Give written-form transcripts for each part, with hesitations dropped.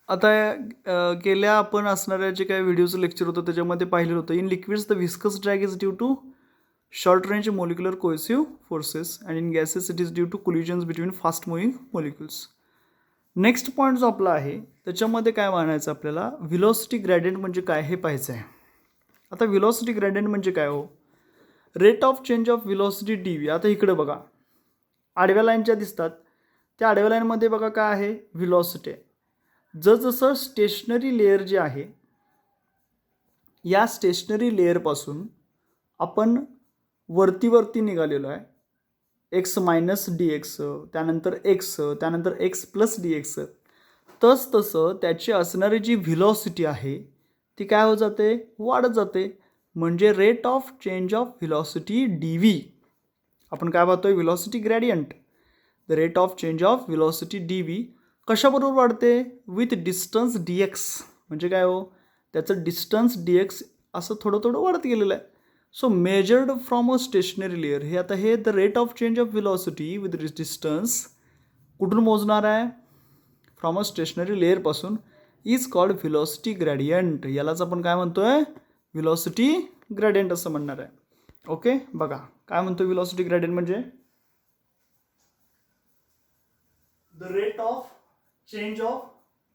आता गेल्या आपण असणाऱ्या जे काही व्हिडिओचं लेक्चर होतं त्याच्यामध्ये पाहिलेलं होतं. In liquids the viscous drag is due to short range molecular cohesive forces and in gases it is due to collisions between fast moving molecules. Next point जो आपला आहे त्याच्यामध्ये काय मानायचं आपल्याला, व्हिलॉसिटी ग्रॅडियंट म्हणजे काय हे पाहायचं आहे. आता व्हिलॉसिटी ग्रॅडियंट म्हणजे काय हो, rate of change of velocity D V. आता इकडे बघा आडव्या लाईन ज्या दिसतात त्या आडव्या लाईनमध्ये बघा काय आहे, व्हिलॉसिटी आहे. जसं स्टेशनरी लेअर जे आहे या स्टेशनरी लेअरपासून आपण वरती निघालेलो आहे, एक्स मायनस डी एक्स, त्यानंतर एक्स, त्यानंतर एक्स प्लस डी एक्स, तसं त्याची असणारी जी व्हिलॉसिटी आहे ती काय होत जाते, वाढत जाते. म्हणजे rate of change of velocity D V. आपण काय पाहतोय, velocity gradient. The rate of change of velocity D V कशाबरोबर वाढते, विथ डिस्टन्स डी एक्स. म्हणजे काय हो, त्याचं डिस्टन्स डी एक्स असं थोडं वाढत गेलेलं आहे. So measured from a stationary layer, हे आता हे the rate of change of velocity with distance कुठून मोजणार आहे, फ्रॉम अ स्टेशनरी लेअरपासून, इज कॉल्ड व्हिलॉसिटी ग्रॅडियंट. यालाच आपण काय म्हणतोय, व्हिलॉसिटी ग्रॅडियंट असं म्हणणार आहे. ओके, बघा काय म्हणतो व्हिलॉसिटी ग्रॅडियंट म्हणजे, the rate of change of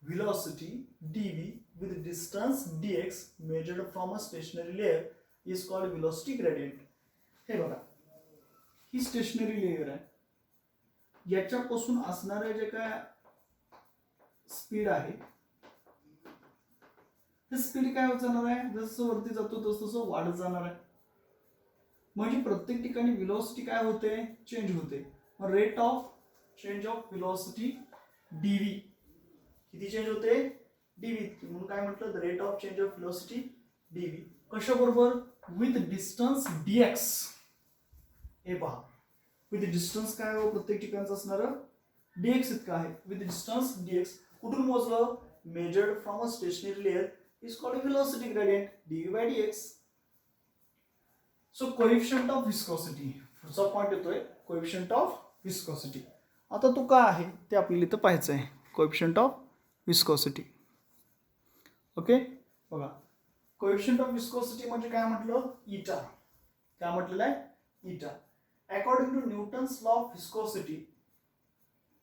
velocity dv with distance dx measured from a stationary layer is called velocity gradient. हे बघा ही स्टेशनरी लेयर आहे, याच्यापासून असणारे जे काय स्पीड आहे हे स्पीड काय होत जाणार आहे, जसं वरती जातो तसं वाढत जाणार आहे. म्हणजे प्रत्येक ठिकाणी व्हेलॉसिटी काय होते, चेंज होते. Rate of change of velocity D V किती चेंज होते, डीव्ही. म्हणून काय म्हटलं, the rate of change of velocity D V कशाबरोबर, विथ डिस्टन्स डीएक्स. हे पहा विथ डिस्टन्स काय हो, प्रत्येक ठिकाणचं असणार डीएक्स इतकं आहे. विथ डिस्टन्स डीएक्स कुठून मोजलं, measured from a stationary layer is called velocity gradient D V by dx. So coefficient of viscosity, पुढचा पॉईंट येतोय कोएफिशियंट ऑफ विस्कोसिटी. आता तो काय आहे ते आपल्याला इथं पाहायचं आहे, कोएफिशियंट ऑफ विस्कोसिटी. ओके, बघा कोएफिशियंट ऑफ विस्कोसिटी म्हणजे काय म्हटलं, इटा. काय म्हटलेलं आहे, eta. According to Newton's law of viscosity,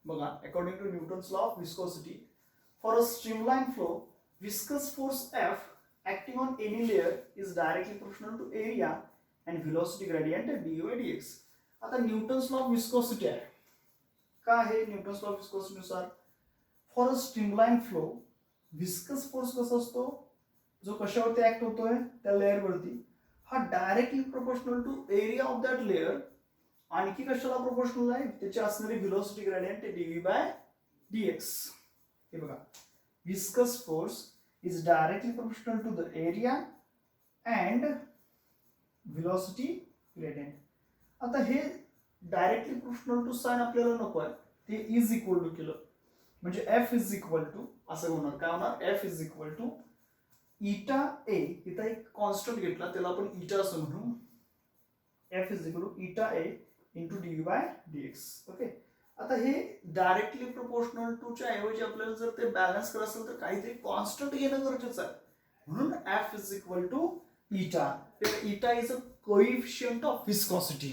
बघा according to Newton's law of viscosity, for a streamline flow viscous force F acting on any layer is directly proportional to area and velocity gradient dy by dx. आता Newton's law of viscosity आहे, काय आहे Newton's law of viscosity नुसार, for a streamline flow viscous force कसा असतो, जो कशावरती act होतोय त्या लेअर वरती, हा directly proportional to area of that layer. आणखी कशाला प्रोपोर्शनल आहे, त्याची असणारी velocity gradient D by DX. हे बघा, viscous force is directly proportional to the area and velocity gradient. आता हे डायरेक्टली प्रोपोर्शनल टू साइन आपल्याला नको आहे, ते इज इक्वल टू केलं म्हणजे एफ इज इक्वल टू असं होणार. काय होणार, F is equal to eta ए. इथं एक कॉन्स्टंट घेतला त्याला आपण इटा असं म्हणू. F is equal to eta A into D by D X. Okay, आता हे डायरेक्टली प्रोपोर्शनल टू च्या ऐवजी आपल्याला जर ते बॅलन्स करायचं असेल तर काहीतरी कॉन्स्टंट घेणं गरजेचं आहे. म्हणून एफ इज इक्वल टू इटा. इटा is a coefficient of viscosity.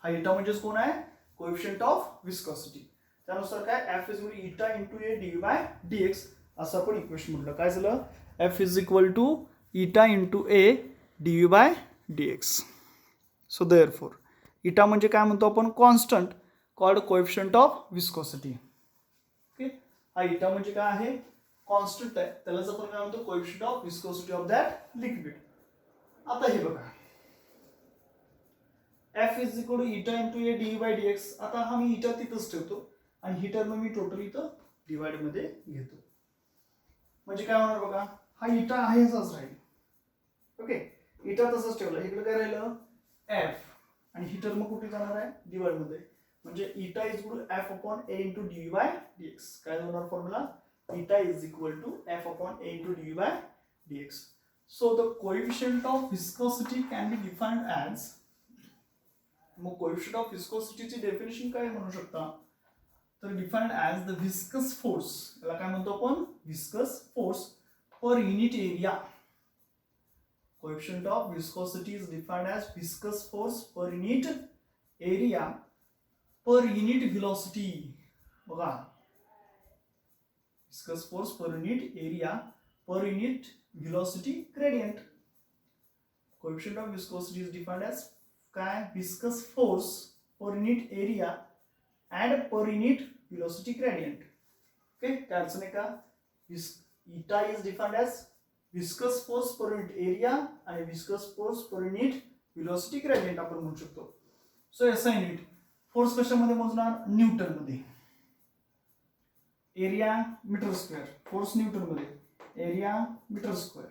हा इटा म्हणजेच कोण आहे, कोएफिशियंट ऑफ विस्कोसिटी. त्यानुसार काय, F is equal eta into A D by DX असं आपण इक्वेशन म्हटलं. काय झालं, F is equal to eta into A D by dx. So therefore eta म्हणजे काय म्हणतो आपण, constant called coefficient of viscosity. Okay, हा इटा म्हणजे काय आहे, कॉन्स्टंट आहे, त्यालाच आपण काय म्हणतो, coefficient of viscosity of that liquid. आता हे बघा, F is equal to eta into A D by DX. आता हा मी इटा तिथंच ठेवतो आणि ही टर्म मी टोटल इथं डिवाइड मध्ये घेतो. म्हणजे काय होणार बघा, हा इटा आहे असाच राहील. ओके, इटा तसंच ठेवला, इकडे काय राहिलं एफ आणि ही टर्म कुठे जाणार आहे, डिवाइड मध्ये. म्हणजे eta is equal to F upon A into D by DX. काय होणार formula, eta is equal to F upon A into D by dx. So the coefficient of viscosity can be defined as, मग coefficient of विस्कोसिटीची definition काय म्हणू शकता, तर defined as the viscous force, याला काय म्हणतो आपण, viscous force per unit area. Coefficient of viscosity is defined as viscous force per unit area per unit velocity. बघा, viscous force per unit area per unit velocity gradient. Coefficient of viscosity is defined as काय, viscous force per unit area and per unit velocity gradient. Okay, काय अडचण आहे का? Eta is defined as viscous force per unit area आणि viscous force per unit velocity gradient आपण म्हणू शकतो. So SI unit force कशामध्ये मोजणार, न्यूटन मध्ये. Area metre square, force newton मध्ये, एरिया मीटर स्क्वेअर.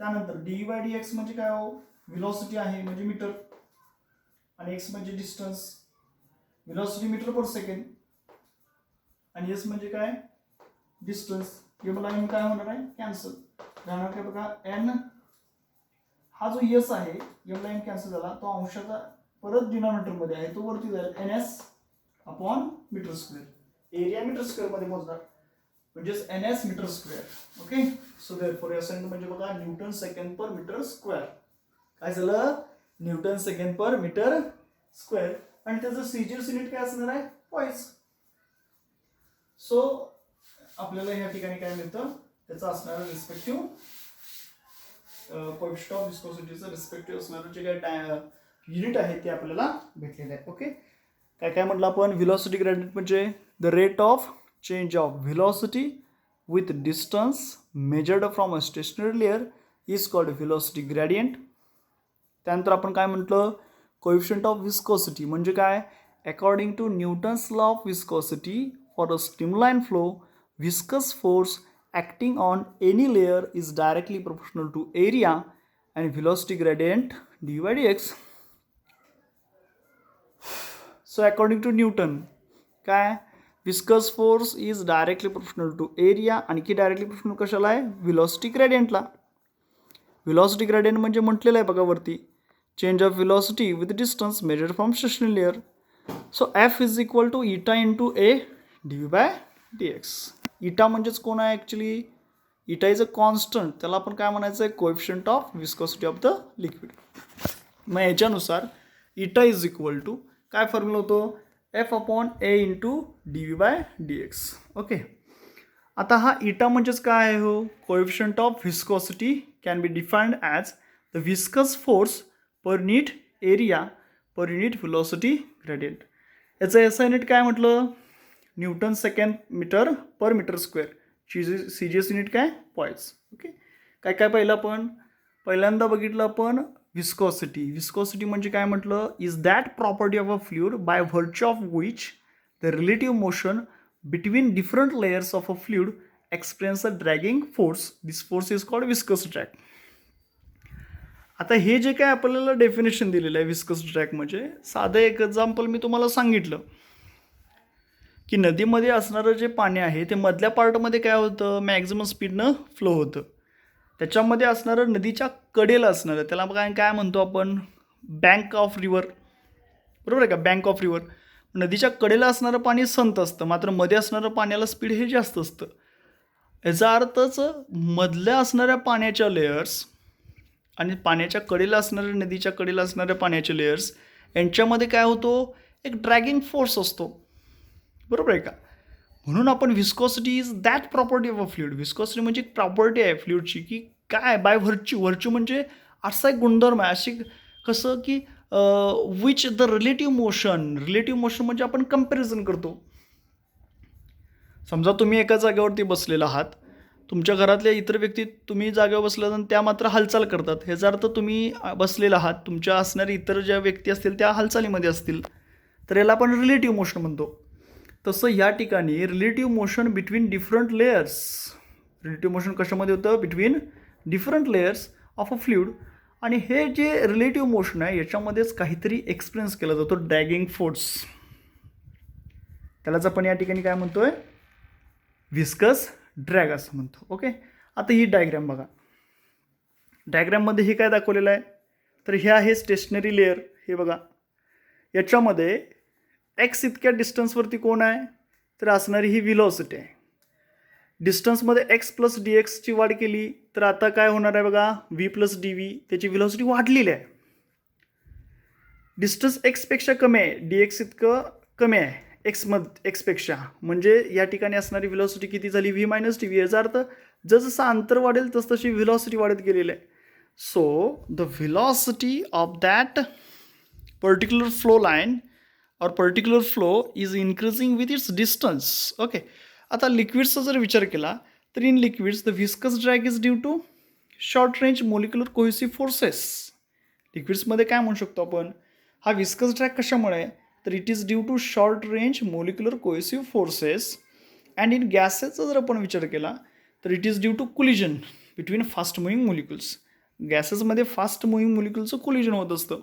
त्यानंतर डी बाय डी एक्स म्हणजे काय हो, व्हेलॉसिटी आहे म्हणजे मीटर आणि एक्स म्हणजे डिस्टन्स. व्हेलॉसिटी मीटर पर सेकंड आणि एस म्हणजे काय, डिस्टन्स. एम लाईन काय होणार आहे, कॅन्सल राहणार काय बघा, एन हा जो एस आहे, एम लाईन कॅन्सल झाला, तो अंशाचा परत डिनॉमिनेटर मध्ये आहे, तो वरती जाईल, N S upon metre square. Area metre square मध्ये मोजणार म्हणजेच N S metre square. Okay, so therefore S म्हणजे बघा newton second per metre square. काय झालं, newton second per metre square. आणि त्याचं सीजीएस युनिट काय असणार आहे, पॉइंट्स. सो आपल्याला या ठिकाणी काय मिळतं, त्याचं असणारं रिस्पेक्टिव्ह कोएफिशिएंट ऑफ विस्कोसिटीचं रिस्पेक्टिव्ह असणारं जे काय युनिट आहे ते आपल्याला भेटलेलं आहे. ओके, काय काय म्हटलं आपण, व्हेलॉसिटी ग्रेडियंट म्हणजे the rate of change of velocity with distance measured from a stationary layer is called velocity gradient. त्यानंतर आपण काय म्हटलं, कोएफिशिएंट ऑफ विस्कोसिटी म्हणजे काय, according to Newton's law of viscosity for a streamline flow viscous force acting on any layer is directly proportional to area and velocity gradient d by dx. So according to Newton काय, viscous force is directly proportional to area आणि की directly proportional कशाला आहे, velocity gradient ला. velocity gradient म्हणजे म्हटलेलं आहे बघा वरती, change of velocity with distance measured from stationary layer. So f is equal to eta into a dv by dx. इटा म्हणजेच कोण आहे ॲक्च्युली, इटा इज अ कॉन्स्टंट, त्याला आपण काय म्हणायचं आहे, coefficient of viscosity of the liquid. मग याच्यानुसार इटा इज इक्वल टू काय फॉर्म्युला होतो, F upon A into D V by D x. Okay, आता हा इटा म्हणजेच काय आहे हो, coefficient of viscosity can be defined as the viscous force per unit area per unit velocity gradient. याचं एस आय युनिट काय म्हटलं, न्यूटन सेकंड मीटर पर मीटर स्क्वेअर. सीजीएस युनिट काय, पॉइंट्स. ओके, काय काय पाहिलं आपण, पहिल्यांदा बघितलं आपण विस्कोसिटी. विस्कोसिटी म्हणजे काय म्हटलं, is that property of a fluid by virtue of which the relative motion between different layers of a fluid experience a dragging force. This force is called viscous drag. आता हे जे काय आपल्याला definition दिलेलं आहे विस्कस ड्रॅग म्हणजे, साधं एक एक्झाम्पल मी तुम्हाला सांगितलं की नदीमध्ये असणारं जे पाणी आहे ते मधल्या पार्टमध्ये काय होतं, मॅक्झिमम स्पीडनं फ्लो होतं. त्याच्यामध्ये असणारं नदीच्या कडेला असणारं, त्याला काय म्हणतो आपण, बँक ऑफ रिव्हर, बरोबर आहे का, बँक ऑफ रिव्हर. नदीच्या कडेला असणारं पाणी संत असतं, मात्र मध्ये असणारं पाण्याला स्पीड हे जास्त असतं. याचा अर्थच मधल्या असणाऱ्या पाण्याच्या लेयर्स आणि पाण्याच्या कडेला असणाऱ्या, नदीच्या कडेला असणाऱ्या पाण्याचे लेयर्स यांच्यामध्ये काय होतो, एक ड्रॅगिंग फोर्स असतो, बरोबर आहे का. म्हणून आपण viscosity is that property of a fluid. Viscosity म्हणजे एक प्रॉपर्टी आहे फ्लुइडची की काय, बाय व्हर्च्यू म्हणजे असा एक गुणधर्म आहे, अशी कसं की विच द रिलेटिव्ह मोशन म्हणजे आपण कम्पॅरिझन करतो. समजा तुम्ही एका जागेवरती बसलेला आहात, तुमच्या घरातल्या इतर व्यक्ती तुम्ही जागेवर बसल्यानंतर त्या मात्र हालचाल करतात. ह्याचा अर्थ तुम्ही बसलेला आहात, तुमच्या असणाऱ्या इतर ज्या व्यक्ती असतील त्या हालचालीमध्ये असतील, तर याला आपण रिलेटिव्ह मोशन म्हणतो. तसं या ठिकाणी relative motion between different layers, relative motion कशामध्ये होतं, between different layers of a fluid. आणि हे जे रिलेटिव्ह मोशन आहे याच्यामध्येच काहीतरी एक्सपिरियन्स केला जातो, ड्रॅगिंग फोर्स. त्यालाच आपण या ठिकाणी काय म्हणतोय, विस्कस ड्रॅग असं म्हणतो. ओके, आता ही डायग्रॅम बघा. डायग्रॅममध्ये हे काय दाखवलेलं आहे, तर हे आहे स्टेशनरी लेअर. हे बघा, याच्यामध्ये एक्स इतक्या डिस्टन्सवरती कोण आहे, तर असणारी ही व्हिलॉसिटी आहे. डिस्टन्समध्ये एक्स प्लस डी एक्सची वाढ केली तर आता काय होणार आहे बघा, व्ही प्लस डी व्ही, त्याची व्हिलॉसिटी वाढलेली आहे. डिस्टन्स एक्सपेक्षा कमी आहे, डी एक्स इतकं कमी आहे एक्सपेक्षा, म्हणजे या ठिकाणी असणारी व्हिलॉसिटी किती झाली, व्ही मायनस डी व्ही. याचा अर्थ जसं अंतर वाढेल तशी व्हिलॉसिटी वाढत गेलेली आहे. So the velocity of that particular flow line or particular flow is increasing with its distance. Okay, आता लिक्विड्सचा जर विचार केला तर in liquids the viscous drag is due to short range molecular cohesive forces. लिक्विड्समध्ये काय म्हणू शकतो आपण, हा व्हिस्कस ड्रॅग कशामुळे, तर it is due to short range molecular cohesive forces. And in गॅसेसचा जर आपण विचार केला तर it is due to collision between fast moving molecules. गॅसेसमध्ये फास्ट मुव्हिंग मोलिक्युलचं कोलिजन होत असतं.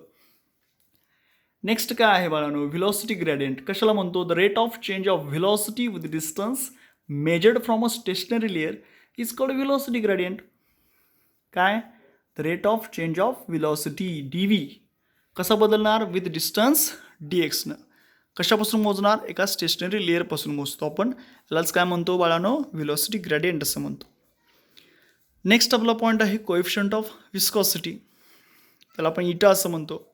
नेक्स्ट काय आहे बाळांनो, व्हिलॉसिटी ग्रेडियंट. कशाला म्हणतो, the rate of change of velocity with distance measured from a stationary layer is called velocity gradient. काय, the rate of change of velocity D V कसा बदलणार, विथ डिस्टन्स डी एक्सनं. कशापासून मोजणार, एका स्टेशनरी लेअरपासून मोजतो आपण. यालाच काय म्हणतो बाळांनो, व्हिलॉसिटी ग्रेडियंट असं म्हणतो. नेक्स्ट आपला पॉईंट आहे कोएफिशियंट ऑफ विस्कॉसिटी. त्याला आपण इटा असं म्हणतो.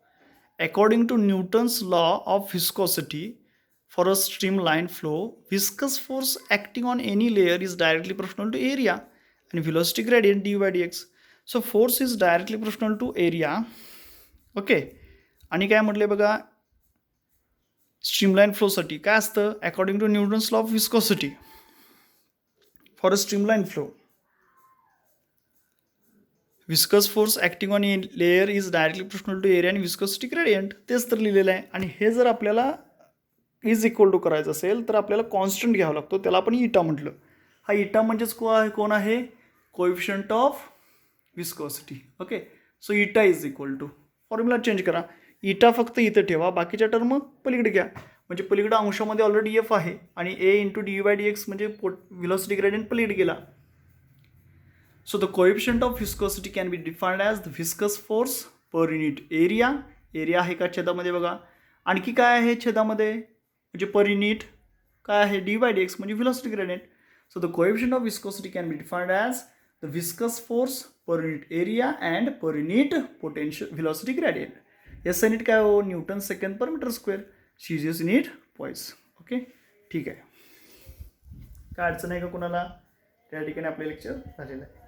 According to Newton's law of viscosity for a streamline flow, viscous force acting on any layer is directly proportional to area and velocity gradient du by dx. So force is directly proportional to area. Okay, आणि काय म्हटले बघा, streamline फ्लोसाठी काय असतं, according to Newton's law of viscosity for a streamline flow, viscous force acting on a layer is directly proportional to area आणि viscosity gradient. तेच तर लिहिलेलं आहे. आणि हे जर आपल्याला इज इक्वल टू करायचं असेल तर आपल्याला कॉन्स्टंट घ्यावा लागतो, त्याला आपण इटा म्हटलं. हा इटा म्हणजेच कोण आहे, coefficient of viscosity. Okay, so eta is equal to, formula change करा, इटा फक्त इथं ठेवा, बाकीच्या टर्म पलीकडे घ्या. म्हणजे पलीकडे अंशामध्ये ऑलरेडी एफ आहे आणि A into D by D X म्हणजे व्हिलॉसिटी ग्रेडियंट पलीकडे गेला. So the coefficient of viscosity can be defined as the viscous force per unit area. Area आहे का छेदामध्ये बघा, आणखी काय आहे छेदामध्ये म्हणजे पर युनिट काय आहे, डी बाय डी एक्स म्हणजे velocity gradient. So the coefficient of viscosity can be defined as the viscous force per unit area and per unit potential velocity gradient. S unit काय हो, Newton second per metre square. CGS unit पॉईस. Okay, ठीक आहे, काय अडचण आहे का कुणाला, त्या ठिकाणी आपलं लेक्चर झालेलं आहे.